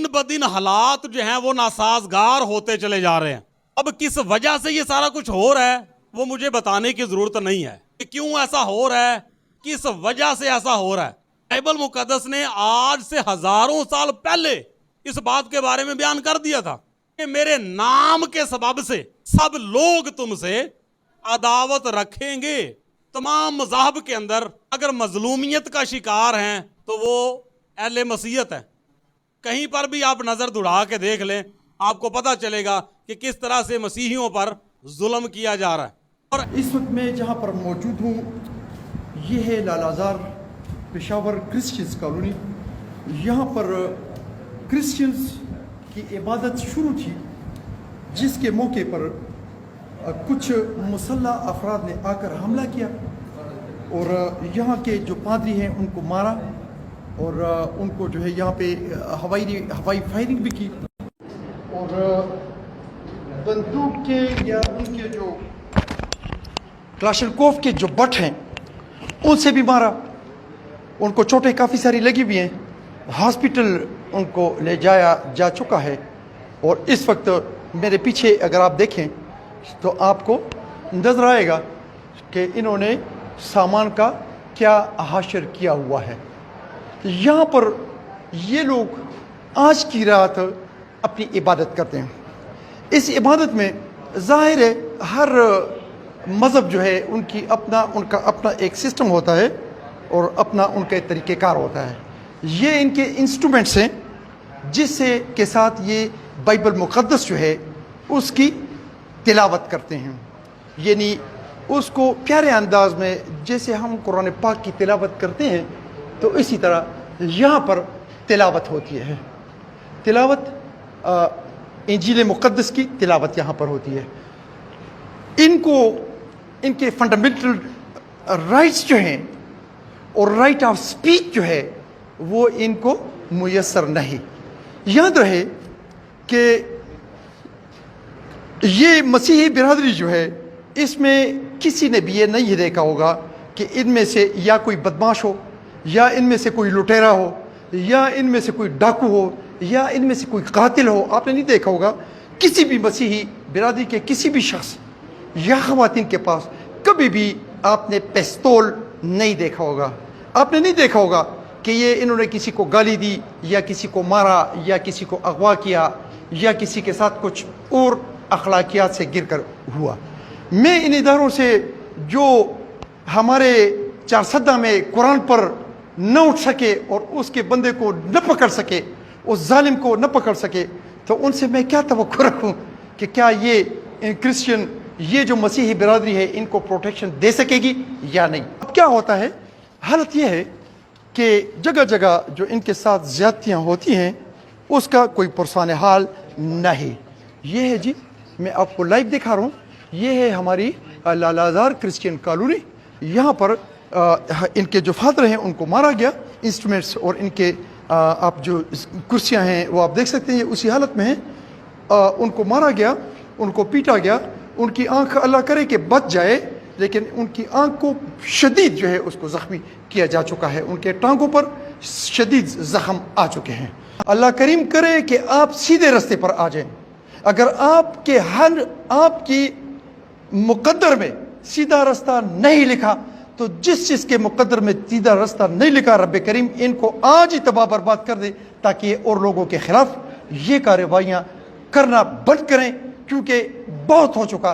दिन ब दिन हालात जो हैं वो नासाजगार होते चले जा रहे हैं। अब किस वजह से ये सारा कुछ हो रहा है वो मुझे बताने की जरूरत नहीं है कि क्यों ऐसा हो रहा है, किस वजह से ऐसा हो रहा है। बाइबल मुकद्दस ने आज से हजारों साल पहले इस बात के बारे में बयान कर दिया था कि मेरे नाम के सबब से सब लोग तुमसे अदावत रखेंगे। तमाम मज़ाहब के अंदर अगर मजलूमियत का शिकार हैं तो वो अहले मसीहत है। कहीं पर भी आप नजर दौड़ा के देख लें, आपको पता चलेगा कि किस तरह से मसीहियों पर जुल्म किया जा रहा है। और इस वक्त मैं जहाँ पर मौजूद हूँ ये है लालाजार पेशावर क्रिश्चियंस कॉलोनी। यहाँ पर क्रिश्चियंस की इबादत शुरू थी, जिसके मौके पर कुछ मुसल्लह अफराद ने आकर हमला किया और यहाँ के जो पादरी हैं उनको मारा और उनको जो है यहाँ पे हवाई फायरिंग भी की और बंदूक के या उनके जो क्लाशनकोफ के जो बट हैं उनसे भी मारा। उनको चोटें काफ़ी सारी लगी हुई हैं, हॉस्पिटल उनको ले जाया जा चुका है। और इस वक्त मेरे पीछे अगर आप देखें तो आपको नजर आएगा कि इन्होंने सामान का क्या हाशिर किया हुआ है। यहाँ पर ये लोग आज की रात अपनी इबादत करते हैं। इस इबादत में ज़ाहिर है हर मज़हब जो है उनका अपना एक सिस्टम होता है और अपना उनका एक तरीक़ेकार होता है। ये इनके इंस्ट्रूमेंट्स हैं जिससे के साथ ये बाइबल मुक़द्दस जो है उसकी तिलावत करते हैं, यानी उसको प्यारे अंदाज में जैसे हम कुरान पाक की तिलावत करते हैं तो इसी तरह यहाँ पर तिलावत होती है। तिलावत इंजील मुक़द्दस की तिलावत यहाँ पर होती है। इनको इनके फंडामेंटल राइट्स जो हैं और राइट ऑफ स्पीच जो है वो इनको मुयस्सर नहीं। याद रहे कि ये मसीही बिरादरी जो है इसमें किसी ने भी ये नहीं देखा होगा कि इनमें से या कोई बदमाश हो या इनमें से कोई लुटेरा हो या इनमें से कोई डाकू हो या इनमें से कोई कातिल हो। आपने नहीं देखा होगा किसी भी मसीही बिरादरी के किसी भी शख्स या ख़वातीन के पास कभी भी आपने पिस्तौल नहीं देखा होगा। आपने नहीं देखा होगा कि ये इन्होंने किसी को गाली दी या किसी को मारा या किसी को अगवा किया या किसी के साथ कुछ और अखलाकियात से गिर कर हुआ। मैं इन इदारों से जो हमारे चारसद्दा में कुरान पर न उठ सके और उसके बंदे को न पकड़ सके, उस जालिम को न पकड़ सके, तो उनसे मैं क्या तवक्कुर रखूं कि क्या ये क्रिश्चियन ये जो मसीही बिरादरी है इनको प्रोटेक्शन दे सकेगी या नहीं। अब क्या होता है, हालत ये है कि जगह जगह जो इनके साथ ज़्यादतियाँ होती हैं उसका कोई पुरसान हाल नहीं। ये है जी, मैं आपको लाइव दिखा रहा हूँ, ये है हमारी लालाजार क्रिश्चियन कॉलोनी। यहाँ पर इनके जो फादर हैं उनको मारा गया, इंस्ट्रूमेंट्स और इनके आप जो कुर्सियाँ हैं वो आप देख सकते हैं उसी हालत में हैं। उनको मारा गया, उनको पीटा गया, उनकी आंख अल्लाह करे कि बच जाए, लेकिन उनकी आंख को शदीद जो है उसको ज़ख्मी किया जा चुका है, उनके टांगों पर शदीद ज़ख्म आ चुके हैं। अल्लाह करीम करे कि आप सीधे रास्ते पर आ जाएं। अगर आपकी मुक़द्दर में सीधा रास्ता नहीं लिखा तो जिस चीज़ के मुक़द्दर में सीधा रास्ता नहीं लिखा, रब करीम इनको आज ही तबाह बर्बाद कर दे ताकि ये और लोगों के ख़िलाफ़ ये कार्रवाइयाँ करना बंद करें, क्योंकि बहुत हो चुका।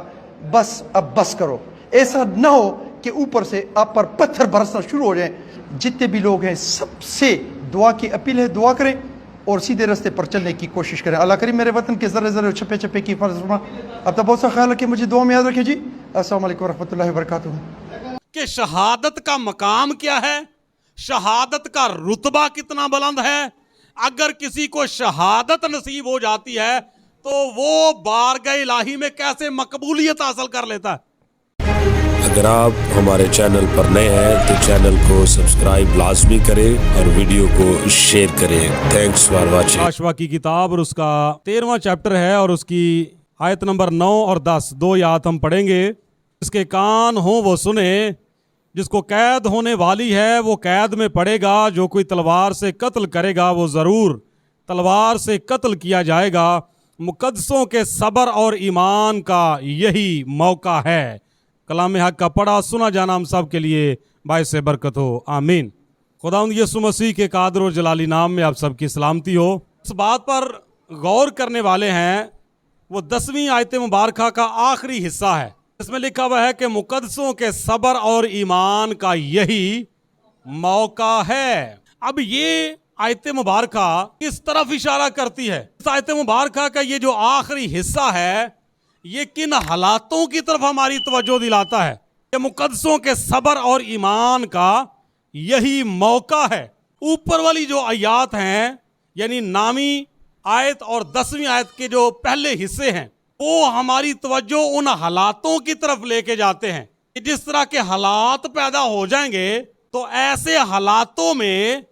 बस अब बस करो, ऐसा ना हो कि ऊपर से आप पर पत्थर बरसना शुरू हो जाएं। जितने भी लोग हैं सबसे दुआ की अपील है, दुआ करें और सीधे रास्ते पर चलने की कोशिश करें। अल्लाह करीम मेरे वतन के ज़र्रे ज़र्रे छप्पे छप्पे की हिफाज़त फरमा। अब तो बहुत सा ख्याल रखिए, मुझे दुआ में याद रखिए जी। अस्सलाम वालेकुम रहमतुल्लाहि व बरकातुहू। कि शहादत का मकाम क्या है, शहादत का रुतबा कितना बुलंद है। अगर किसी को शहादत नसीब हो जाती है तो वो बारगाह इलाही में कैसे मकबूलियत हासिल कर लेता है। अगर आप हमारे चैनल पर नए हैं तो चैनल को सब्सक्राइब लाजमी करें और वीडियो को शेयर करें। Thanks for watching. आशवा की किताब और उसका 13वां चैप्टर है और उसकी आयत नंबर 9 और 10 दो आयत हम पढ़ेंगे। जिसके कान हो वो सुने, जिसको कैद होने वाली है वो कैद में पड़ेगा, जो कोई तलवार से कत्ल करेगा वो ज़रूर तलवार से कत्ल किया जाएगा। मुकद्दसों के सब्र और ईमान का यही मौका है। कलाम हक का पढ़ा सुना जाना हम सब के लिए बाइस बरकत हो, आमीन। खुदावंद यीशु मसीह के कादर और जलाली नाम में आप सबकी सलामती हो। इस बात पर गौर करने वाले हैं, वो 10वीं आयत मुबारक का आखिरी हिस्सा है। इसमें लिखा हुआ है कि मुकद्दसों के सब्र और ईमान का यही मौका है। अब ये आयत मुबारक किस तरफ इशारा करती है? इस आयत मुबारक का ये जो आखिरी हिस्सा है, ये किन हालातों की तरफ हमारी तवज्जो दिलाता है कि मुकद्दसों के सब्र और ईमान का यही मौका है। ऊपर वाली जो आयत हैं, यानी नामी आयत और 10वीं आयत के जो पहले हिस्से हैं, वो हमारी तवज्जो उन हालातों की तरफ लेके जाते हैं कि जिस तरह के हालात पैदा हो जाएंगे, तो ऐसे हालातों में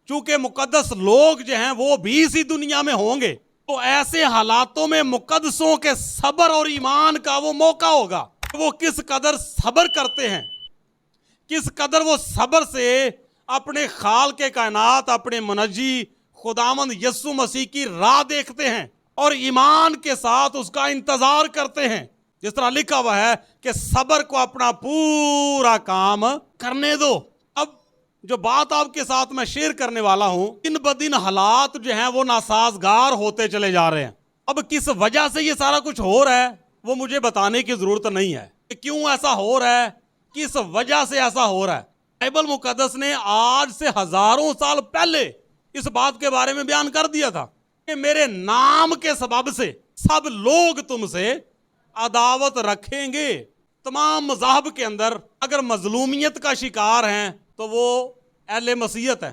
चूंकि मुकद्दस लोग जो हैं वो भी इसी दुनिया में होंगे, तो ऐसे हालातों में मुकद्दसों के सब्र और ईमान का वो मौका होगा। वो किस कदर सब्र करते हैं, किस कदर वो सब्र से अपने खाल के कायनात, अपने मुनज्जी खुदावंद यीशु मसीह की राह देखते हैं और ईमान के साथ उसका इंतजार करते हैं। जिस तरह लिखा हुआ है कि सब्र को अपना पूरा काम करने दो। अब जो बात आपके साथ मैं शेयर करने वाला हूं, दिन ब दिन हालात जो हैं वो नासाजगार होते चले जा रहे हैं। अब किस वजह से ये सारा कुछ हो रहा है वो मुझे बताने की जरूरत नहीं है कि क्यों ऐसा हो रहा है, किस वजह से ऐसा हो रहा है। बाइबल मुकद्दस ने आज से हजारों साल पहले इस बात के बारे में बयान कर दिया था कि मेरे नाम के सबब से सब लोग तुमसे अदावत रखेंगे। तमाम मज़ाहब के अंदर अगर मजलूमियत का शिकार हैं तो वो अहले मसीहत है।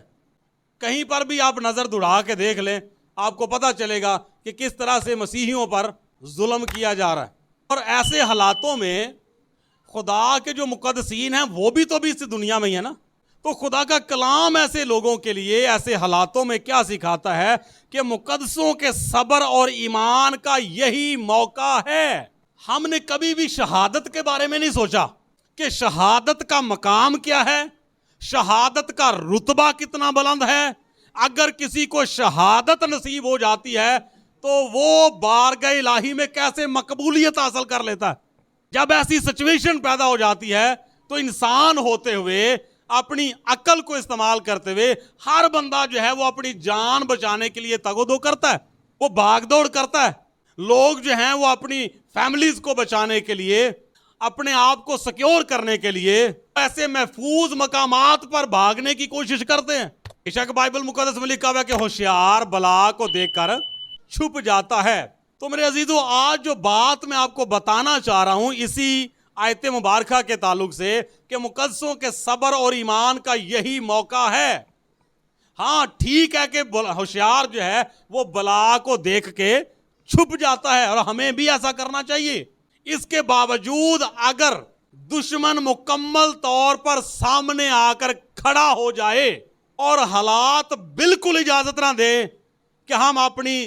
कहीं पर भी आप नज़र दौड़ा के देख लें, आपको पता चलेगा कि किस तरह से मसीहियों पर जुल्म किया जा रहा है। और ऐसे हालातों में खुदा के जो मुकद्दसीन हैं वो भी तो इस दुनिया में ही है ना। तो खुदा का कलाम ऐसे लोगों के लिए ऐसे हालातों में क्या सिखाता है कि मुकद्दसों के सब्र और ईमान का यही मौका है। हमने कभी भी शहादत के बारे में नहीं सोचा कि शहादत का मकाम क्या है, शहादत का रुतबा कितना बुलंद है। अगर किसी को शहादत नसीब हो जाती है तो वो बारगाह इलाही में कैसे मकबूलियत हासिल कर लेता है। जब ऐसी सिचुएशन पैदा हो जाती है तो इंसान होते हुए अपनी अकल को इस्तेमाल करते हुए हर बंदा जो है वो अपनी जान बचाने के लिए तगोदो करता है, वो भागदौड़ करता है। लोग जो हैं वो अपनी फैमिलीज को बचाने के लिए, अपने आप को सिक्योर करने के लिए ऐसे महफूज मकामात पर भागने की कोशिश करते हैं। बेशक बाइबल मुकद्दस में लिखा हुआ है कि होशियार बला को देखकर छुप जाता है। तो मेरे अजीजों, आज जो बात मैं आपको बताना चाह रहा हूं इसी आयत मुबारक के ताल्लुक से कि मुकद्दसों के सब्र और ईमान का यही मौका है। हाँ, ठीक है कि होशियार जो है वो बला को देख के छुप जाता है और हमें भी ऐसा करना चाहिए। इसके बावजूद अगर दुश्मन मुकम्मल तौर पर सामने आकर खड़ा हो जाए और हालात बिल्कुल इजाजत ना दे कि हम अपनी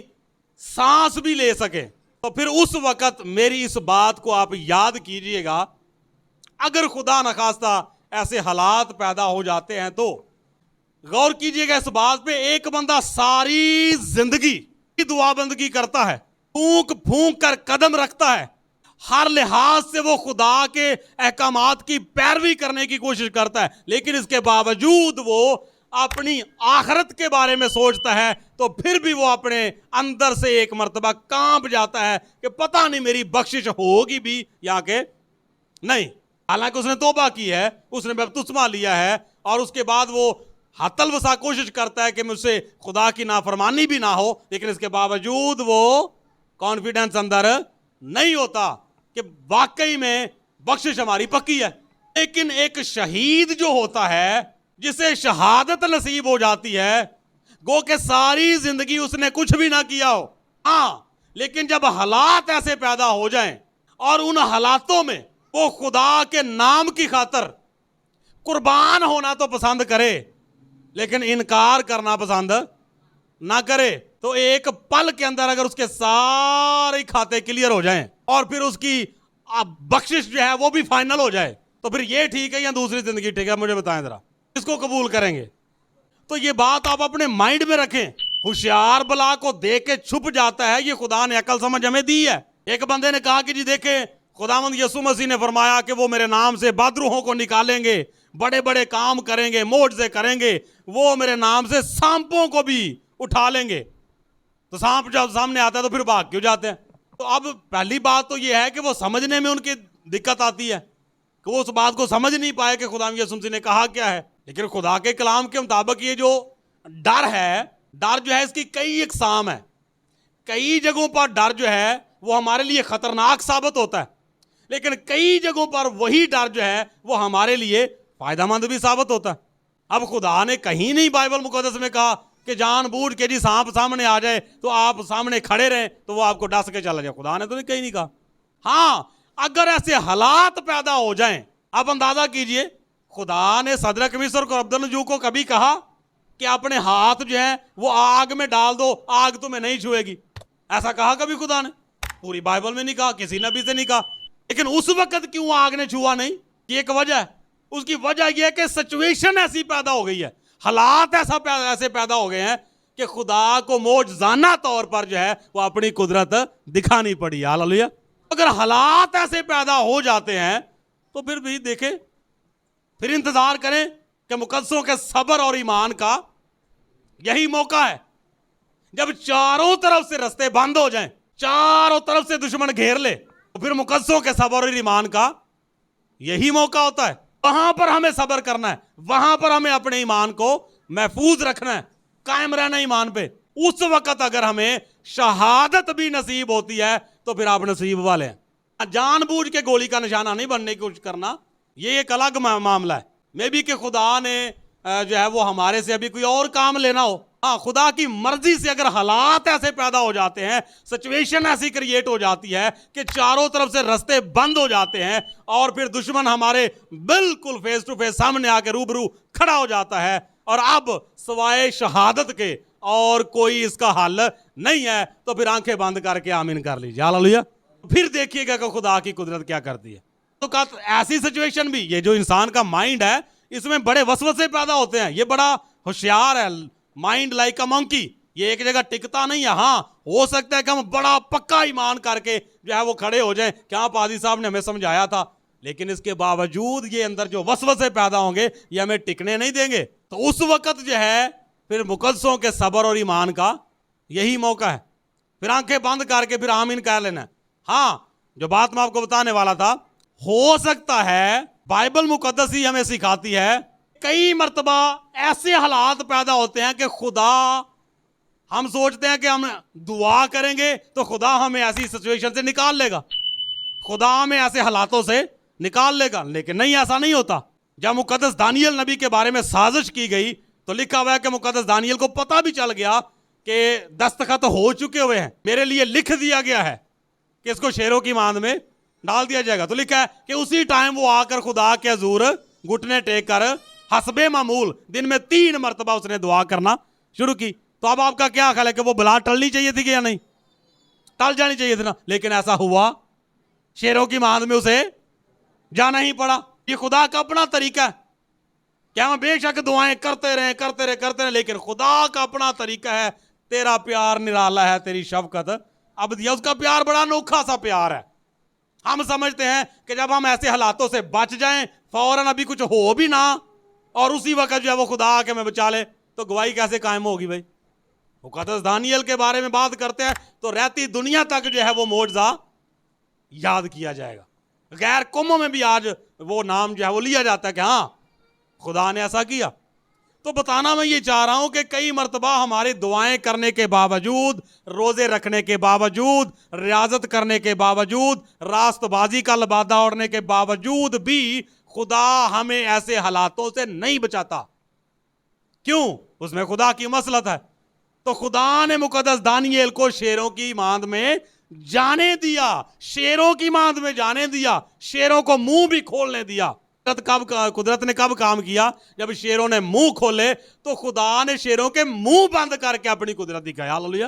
सांस भी ले सके, तो फिर उस वक्त मेरी इस बात को आप याद कीजिएगा। अगर खुदा न खास्ता ऐसे हालात पैदा हो जाते हैं तो गौर कीजिएगा इस बात पे, एक बंदा सारी जिंदगी की दुआबंदगी करता है, फूंक फूंक कर कदम रखता है, हर लिहाज से वो खुदा के अहकामात की पैरवी करने की कोशिश करता है, लेकिन इसके बावजूद वो अपनी आखिरत के बारे में सोचता है तो फिर भी वो अपने अंदर से एक मर्तबा कांप जाता है कि पता नहीं मेरी बख्शिश होगी भी या के नहीं। हालांकि उसने तौबा की है, उसने बपतिस्मा लिया है और उसके बाद वो हतल वसा कोशिश करता है कि मुझसे खुदा की नाफरमानी भी ना हो, लेकिन इसके बावजूद वो कॉन्फिडेंस अंदर नहीं होता कि वाकई में बख्शिश हमारी पक्की है। लेकिन एक शहीद जो होता है, जिसे शहादत नसीब हो जाती है, गो के सारी जिंदगी उसने कुछ भी ना किया हो, हाँ, लेकिन जब हालात ऐसे पैदा हो जाएं और उन हालातों में वो खुदा के नाम की खातर कुर्बान होना तो पसंद करे लेकिन इनकार करना पसंद ना करे, तो एक पल के अंदर अगर उसके सारे खाते क्लियर हो जाएं और फिर उसकी बख्शिश जो है वो भी फाइनल हो जाए, तो फिर ये ठीक है या दूसरी जिंदगी ठीक है? मुझे बताएं जरा, इसको कबूल करेंगे? तो ये बात आप अपने माइंड में रखें। ہوشیار بلا کو دیکھ کے چھپ جاتا ہے. یہ خدا نے عقل سمجھ ہمیں دی ہے. ایک بندے نے کہا کہ جی دیکھیں خداوند یسوع مسیح نے فرمایا کہ وہ میرے نام سے بد روحوں کو نکالیں گے, بڑے بڑے کام کریں گے, معجزے کریں گے, وہ میرے نام سے سانپوں کو بھی اٹھا لیں گے. تو سانپ جب سامنے آتا ہے تو پھر بھاگ کیوں جاتے ہیں؟ تو اب پہلی بات تو یہ ہے کہ وہ سمجھنے میں ان کی دقت آتی ہے کہ وہ اس بات کو سمجھ نہیں پائے کہ خدا یسوع مسیح نے کہا کیا ہے. لیکن خدا کے کلام کے مطابق یہ جو ڈر ہے, ڈر جو ہے اس کی کئی اقسام ہے. کئی جگہوں پر ڈر جو ہے وہ ہمارے لیے خطرناک ثابت ہوتا ہے, لیکن کئی جگہوں پر وہی ڈر جو ہے وہ ہمارے لیے فائدہ مند بھی ثابت ہوتا ہے. اب خدا نے کہیں نہیں بائبل مقدس میں کہا کہ جان بوجھ کے جی سانپ سامنے آ جائے تو آپ سامنے کھڑے رہیں تو وہ آپ کو ڈس کے چلا جائے. خدا نے تو کہیں نہیں کہا. ہاں اگر ایسے حالات پیدا ہو جائیں, آپ اندازہ کیجئے خدا نے صدرک مصر کو عبدالنجو کو کبھی کہا کہ اپنے ہاتھ جو ہیں وہ آگ میں ڈال دو, آگ تمہیں نہیں چھوئے گی؟ ایسا کہا کبھی خدا نے؟ پوری بائبل میں نہیں کہا, کسی نبی سے نہیں کہا. لیکن اس وقت کیوں آگ نے چھوا نہیں؟ یہ ایک وجہ ہے. اس کی وجہ یہ ہے کہ سچویشن ایسی پیدا ہو گئی ہے, حالات ایسے پیدا ہو گئے ہیں کہ خدا کو معجزانہ طور پر جو ہے وہ اپنی قدرت دکھانی پڑی. ہاللویہ. اگر حالات ایسے پیدا ہو جاتے ہیں تو پھر بھی دیکھیں, پھر انتظار کریں کہ مقدسوں کے صبر اور ایمان کا یہی موقع ہے جب چاروں طرف سے رستے بند ہو جائیں, چاروں طرف سے دشمن گھیر لے, تو پھر مقدسوں کے صبر اور ایمان کا یہی موقع ہوتا ہے. وہاں پر ہمیں صبر کرنا ہے, وہاں پر ہمیں اپنے ایمان کو محفوظ رکھنا ہے, قائم رہنا ایمان پہ. اس وقت اگر ہمیں شہادت بھی نصیب ہوتی ہے تو پھر آپ نصیب والے ہیں. جان بوجھ کے گولی کا نشانہ نہیں بننے کی کوشش کرنا, یہ ایک الگ معاملہ ہے. میں بھی کہ خدا نے جو ہے وہ ہمارے سے ابھی کوئی اور کام لینا ہو. ہاں خدا کی مرضی سے اگر حالات ایسے پیدا ہو جاتے ہیں, سچویشن ایسی کریٹ ہو جاتی ہے کہ چاروں طرف سے رستے بند ہو جاتے ہیں اور پھر دشمن ہمارے بالکل فیس ٹو فیس سامنے آ کے روبرو کھڑا ہو جاتا ہے, اور اب سوائے شہادت کے اور کوئی اس کا حل نہیں ہے, تو پھر آنکھیں بند کر کے آمین کر لیجیے. ہاللویہ. پھر دیکھیے گا کہ خدا کی قدرت کیا کرتی ہے. تو ایسی سچویشن بھی, یہ جو انسان کا مائنڈ ہے اس میں بڑے وسوسے پیدا ہوتے ہیں. یہ بڑا ہوشیار ہے, مائنڈ لائک اے منکی, یہ ایک جگہ ٹکتا نہیں ہے. ہاں ہو سکتا ہے کہ ہم بڑا پکا ایمان کر کے جو ہے وہ کھڑے ہو جائیں کہ ہاں پادری صاحب نے ہمیں سمجھایا تھا, لیکن اس کے باوجود یہ اندر جو وسوسے پیدا ہوں گے یہ ہمیں ٹکنے نہیں دیں گے. تو اس وقت جو ہے پھر مقدسوں کے صبر اور ایمان کا یہی موقع ہے. پھر آنکھیں بند کر کے پھر آمین کہہ لینا. ہاں جو بات میں آپ کو بتانے والا تھا, ہو سکتا ہے بائبل مقدس ہی ہمیں سکھاتی ہے, کئی مرتبہ ایسے حالات پیدا ہوتے ہیں کہ خدا, ہم سوچتے ہیں کہ ہم دعا کریں گے تو خدا ہمیں ایسی سچویشن سے نکال لے گا, خدا ہمیں ایسے حالاتوں سے نکال لے گا, لیکن نہیں, ایسا نہیں ہوتا. جب مقدس دانیل نبی کے بارے میں سازش کی گئی تو لکھا ہوا ہے کہ مقدس دانیل کو پتہ بھی چل گیا کہ دستخط ہو چکے ہوئے ہیں, میرے لیے لکھ دیا گیا ہے کہ اس کو شیروں کی ماند میں ڈال دیا جائے گا. تو لکھا ہے کہ اسی ٹائم وہ آ کر خدا کے حضور گھٹنے ٹیک کر حسب معمول دن میں 3 مرتبہ اس نے دعا کرنا شروع کی. تو اب آپ کا کیا خیال ہے کہ وہ بلا ٹلنی چاہیے تھی کہ یا نہیں؟ ٹل جانی چاہیے تھی نا, لیکن ایسا ہوا, شیروں کی ماند میں اسے جانا ہی پڑا. یہ خدا کا اپنا طریقہ ہے کہ ہم بے شک دعائیں کرتے رہیں, لیکن خدا کا اپنا طریقہ ہے. تیرا پیار نرالا ہے, تیری شفقت اب دیا, اس کا پیار بڑا انوکھا سا پیار ہے. ہم سمجھتے ہیں کہ جب ہم ایسے حالاتوں سے بچ جائیں, فوراً ابھی کچھ ہو بھی نہ, اور اسی وقت جو ہے وہ خدا آ کے میں بچا لے, تو گواہی کیسے قائم ہوگی بھائی؟ مقدس دانیل کے بارے میں بات کرتے ہیں تو رہتی دنیا تک جو ہے وہ معجزہ یاد کیا جائے گا. غیر قوموں میں بھی آج وہ نام جو ہے وہ لیا جاتا ہے کہ ہاں خدا نے ایسا کیا. تو بتانا میں یہ چاہ رہا ہوں کہ کئی مرتبہ ہماری دعائیں کرنے کے باوجود, روزے رکھنے کے باوجود, ریاضت کرنے کے باوجود, راست بازی کا لبادہ اوڑھنے کے باوجود بھی خدا ہمیں ایسے حالاتوں سے نہیں بچاتا. کیوں؟ اس میں خدا کی مصلحت ہے. تو خدا نے مقدس دانیل کو شیروں کی ماند میں جانے دیا, شیروں کی ماند میں جانے دیا, شیروں کو منہ بھی کھولنے دیا. قدرت نے کب کام کیا؟ جب شیروں نے منہ کھولے تو خدا نے شیروں کے منہ بند کر کے اپنی قدرت دکھایا. ہاللویہ.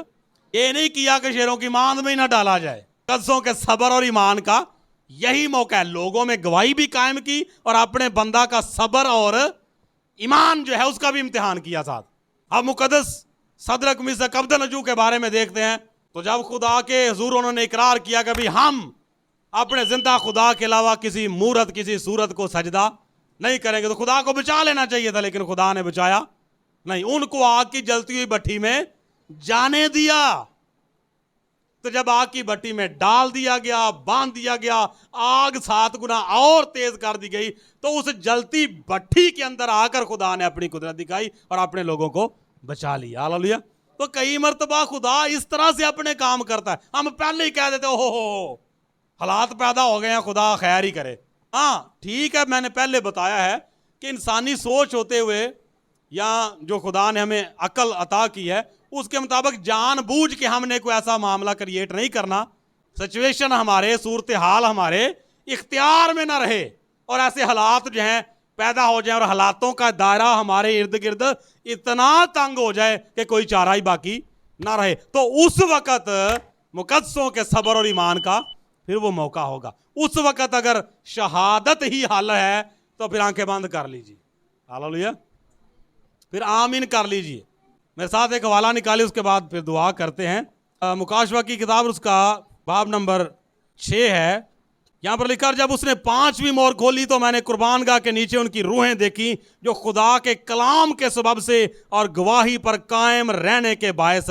یہ نہیں کیا کہ شیروں کی ماند میں ہی نہ ڈالا جائے. مقدسوں کے صبر اور ایمان کا یہی موقع ہے. لوگوں میں گواہی بھی قائم کی اور اپنے بندہ کا صبر اور ایمان جو ہے اس کا بھی امتحان کیا ساتھ. اب مقدس सदरक मिसक अब्दनजू के बारे में देखते हैं, तो जब खुदा के हुजूर उन्होंने इकरार किया कि भाई हम अपने जिंदा खुदा के अलावा किसी मूरत किसी सूरत को सजदा नहीं करेंगे, तो खुदा को बचा लेना चाहिए था, लेकिन खुदा ने बचाया नहीं, उनको आग की जलती हुई भट्टी में जाने दिया। तो जब आग की भट्टी में डाल दिया गया, बांध दिया गया, आग 7 गुना और तेज कर दी गई, तो उस जलती भट्टी के अंदर आकर खुदा ने अपनी कुदरत दिखाई और अपने लोगों को बचा लिया। हालेलुया। तो कई मर्तबा खुदा इस तरह से अपने काम करता है, हम पहले ही कह देते हो हालात पैदा हो गए हैं, खुदा खैर ही करे। हाँ ठीक है, मैंने पहले बताया है कि इंसानी सोच होते हुए या जो खुदा ने हमें अकल अता की है उसके मुताबिक जानबूझ के हमने कोई ऐसा मामला क्रिएट नहीं करना, सिचुएशन हमारे, सूरत हाल हमारे इख्तियार में ना रहे और ऐसे हालात जो हैं पैदा हो जाए और हालातों का दायरा हमारे इर्द गिर्द इतना तंग हो जाए कि कोई चारा ही बाकी ना रहे, तो उस वक़्त मुकद्दसों के सब्र और ईमान का फिर वो मौका होगा। उस वक़्त अगर शहादत ही हल है तो फिर आंखें बंद कर लीजिए, हालेलुया, फिर आमीन कर लीजिए। मेरे साथ एक हवाला निकालिए, उसके बाद फिर दुआ करते हैं। मुकाशवा की किताब उसका बाब नंबर 6 है। यहाँ पर लिखा, जब उसने 5वीं मोहर खोली तो मैंने कुर्बानगाह के नीचे उनकी रूहें देखी जो खुदा के कलाम के सबब से और गवाही पर कायम रहने के बायस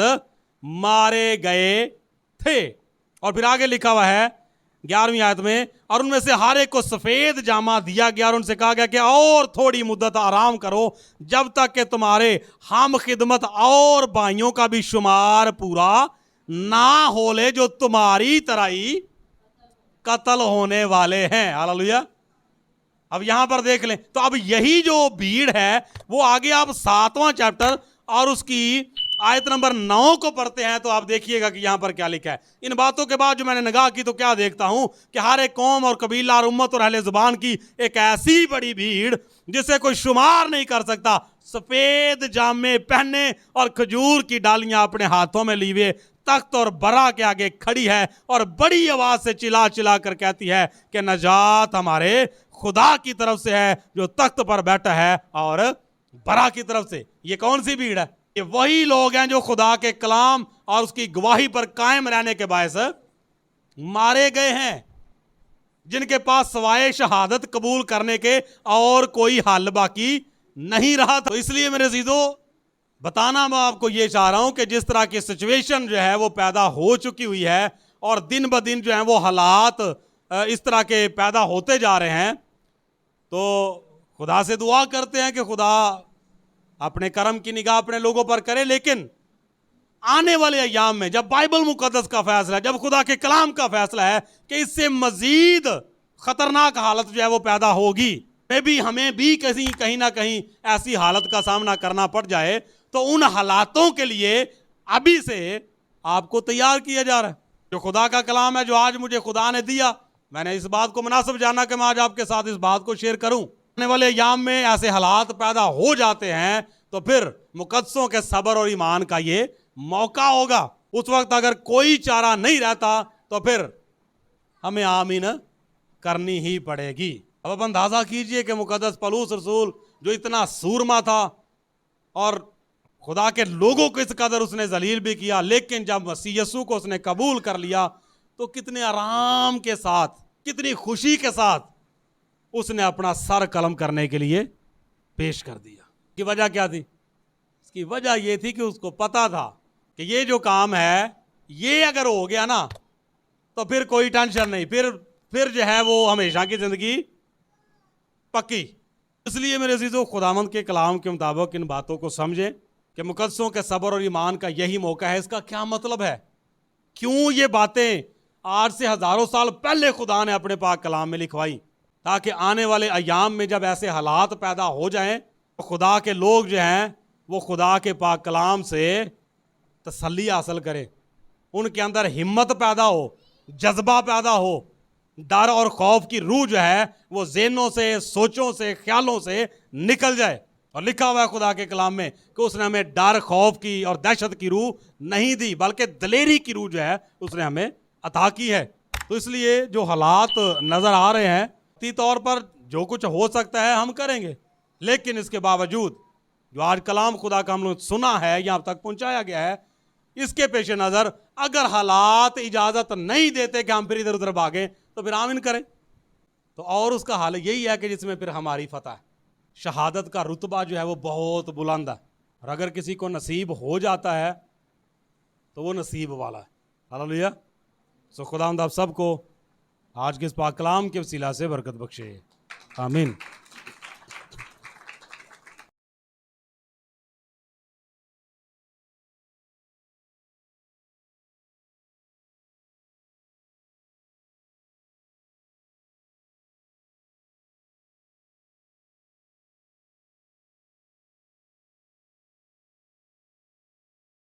मारे गए थे। और फिर आगे लिखा हुआ है 11वीं आयत में, और उनमें से हर एक को सफेद जामा दिया गया और उनसे कहा गया कि और थोड़ी मुद्दत आराम करो जब तक कि तुम्हारे हम खिदमत और भाइयों का भी शुमार पूरा ना हो ले जो तुम्हारी तरह ही कत्ल होने वाले हैं। हालेलुया। अब यहां पर देख लें, तो अब यही जो भीड़ है वो आगे आप 7वां चैप्टर और उसकी आयत नंबर 9 को पढ़ते हैं तो आप देखिएगा कि यहां पर क्या लिखा है। इन बातों के बाद जो मैंने निगाह की तो क्या देखता हूं कि हर एक कौम और कबीला और उम्मत और अहले जुबान की एक ऐसी बड़ी भीड़ जिसे कोई शुमार नहीं कर सकता, सफेद जामे पहने और खजूर की डालियां अपने हाथों में लिए तख्त और बरा के आगे खड़ी है और बड़ी आवाज से चिल्ला चिल्ला कर कहती है कि नजात हमारे खुदा की तरफ से है जो तख्त पर बैठा है और बरा की तरफ से। ये कौन सी भीड़ है? ये वही लोग हैं जो खुदा के कलाम और उसकी गवाही पर कायम रहने के बायस मारे गए हैं, जिनके पास सवाए शहादत कबूल करने के और कोई हल बाकी नहीं रहा। तो इसलिए मेरे अजीजों बताना मैं आपको ये चाह रहा हूं कि जिस तरह की सिचुएशन जो है वो पैदा हो चुकी हुई है और दिन ब दिन जो है वो हालात इस तरह के पैदा होते जा रहे हैं, तो खुदा से दुआ करते हैं कि खुदा अपने करम की निगाह अपने लोगों पर करे। लेकिन आने वाले अय्याम में जब बाइबल मुकद्दस का फैसला है, जब खुदा के कलाम का फैसला है कि इससे मजीद खतरनाक हालत जो है वो पैदा होगी, हमें भी कहीं ना कहीं ऐसी हालत का सामना करना पड़ जाए, तो उन हालातों के लिए अभी से आपको तैयार किया जा रहा है। जो खुदा का कलाम है जो आज मुझे खुदा ने दिया, मैंने इस बात को मुनासिब जाना कि मैं आज आपके साथ इस बात को शेयर करूं। आने वाले अय्याम में ऐसे हालात पैदा हो जाते हैं तो फिर मुकद्दसों के सब्र और ईमान का ये मौका होगा। उस वक्त अगर कोई चारा नहीं रहता तो फिर हमें आमीन करनी ही पड़ेगी। अब आप अंदाजा कीजिए कि मुकद्दस पौलुस रसूल जो इतना सूरमा था और खुदा के लोगों को इस कदर उसने जलील भी किया, लेकिन जब मसीह यीशु को उसने कबूल कर लिया तो कितने आराम के साथ, कितनी खुशी के साथ उसने अपना सर कलम करने के लिए पेश कर दिया। की वजह क्या थी? इसकी वजह यह थी कि उसको पता था कि ये जो काम है ये अगर हो गया ना तो फिर कोई टेंशन नहीं, फिर जो है वो हमेशा की जिंदगी पक्की। इसलिए मेरे अजीजों खुदावंद के कलाम के मुताबिक इन बातों को समझें कि मुकद्दसों के सब्र और ईमान का यही मौका है। इसका क्या मतलब है? क्यों ये बातें आज से हजारों साल पहले खुदा ने अपने पाक कलाम में लिखवाई, ताकि आने वाले अय्याम में जब ऐसे हालात पैदा हो जाएं तो खुदा के लोग जो हैं वो खुदा के पाक कलाम से तसल्ली हासिल करें, उनके अंदर हिम्मत पैदा हो, जज्बा पैदा हो, डर और खौफ की रूह जो है वो ज़हनों से, सोचों से, ख्यालों से निकल जाए। और लिखा हुआ है खुदा के कलाम में कि उसने हमें डर, खौफ की और दहशत की रूह नहीं दी, बल्कि दलेरी की रूह जो है उसने हमें अता की है। तो इसलिए जो हालात नज़र आ रहे हैं ती तौर पर जो कुछ हो सकता है हम करेंगे, लेकिन इसके बावजूद جو آج کلام خدا کا ہم لوگ سنا ہے یہاں تک پہنچایا گیا ہے, اس کے پیش نظر اگر حالات اجازت نہیں دیتے کہ ہم پھر ادھر ادھر بھاگیں تو پھر آمین کریں. تو اور اس کا حال یہی ہے کہ جس میں پھر ہماری فتح ہے. شہادت کا رتبہ جو ہے وہ بہت بلند ہے, اور اگر کسی کو نصیب ہو جاتا ہے تو وہ نصیب والا ہے. ہاللیلویہ. سو خداوند آپ سب کو آج کے اس پاک کلام کے وسیلہ سے برکت بخشے. آمین.